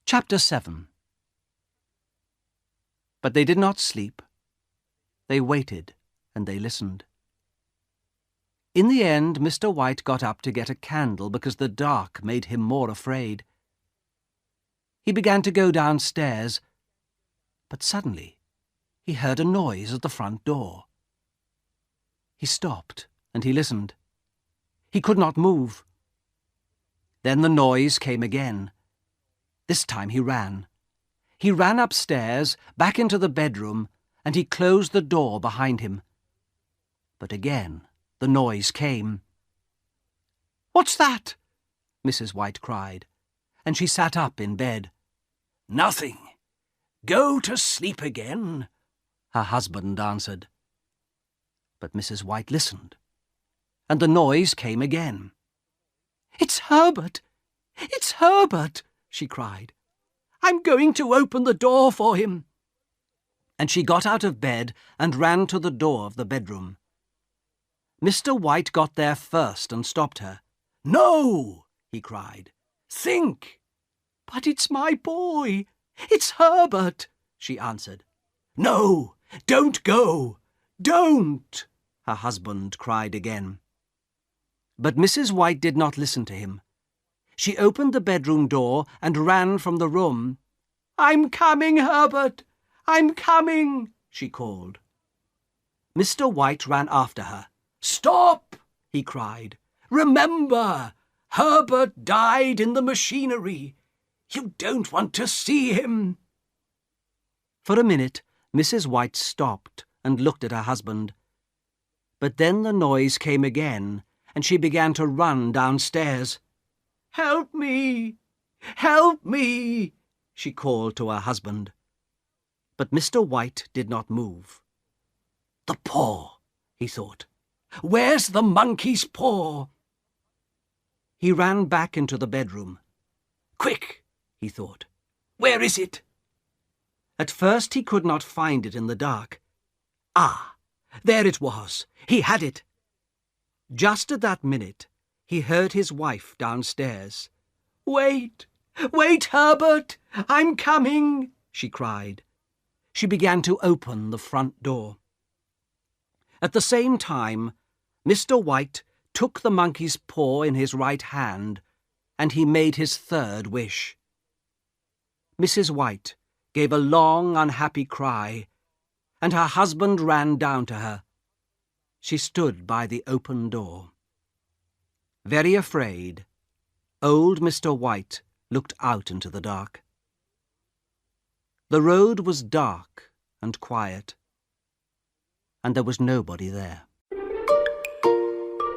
Chapter 7. But they did not sleep. They waited and they listened. In the end, Mr. White got up to get a candle because the dark made him more afraid. He began to go downstairs, but suddenly he heard a noise at the front door. He stopped and he listened. He could not move. Then the noise came again. This time he ran. He ran upstairs, back into the bedroom, and he closed the door behind him. But again the noise came. "What's that?" Mrs. White cried, and she sat up in bed. "Nothing. Go to sleep again," her husband answered. But Mrs. White listened, and the noise came again. "It's Herbert! It's Herbert!" she cried. "I'm going to open the door for him." And she got out of bed and ran to the door of the bedroom. Mr. White got there first and stopped her. "No!" he cried. "Think!" "But it's my boy! It's Herbert!" she answered. "No! Don't go! Don't!" her husband cried again. But Mrs. White did not listen to him. She opened the bedroom door and ran from the room. "I'm coming, Herbert! I'm coming!" she called. Mr. White ran after her. "Stop!" he cried. "Remember, Herbert died in the machinery. You don't want to see him." For a minute, Mrs. White stopped and looked at her husband. But then the noise came again, and she began to run downstairs. "Help me! Help me!" she called to her husband. But Mr. White did not move. "The paw," he thought. "Where's the monkey's paw?" He ran back into the bedroom. "Quick," he thought. "Where is it?" At first he could not find it in the dark. Ah, there it was. He had it. Just at that minute, he heard his wife downstairs. "Wait! Wait, Herbert! I'm coming!" she cried. She began to open the front door. At the same time, Mr. White took the monkey's paw in his right hand, and he made his third wish. Mrs. White gave a long, unhappy cry, and her husband ran down to her. She stood by the open door. Very afraid, old Mr. White looked out into the dark. The road was dark and quiet, and there was nobody there.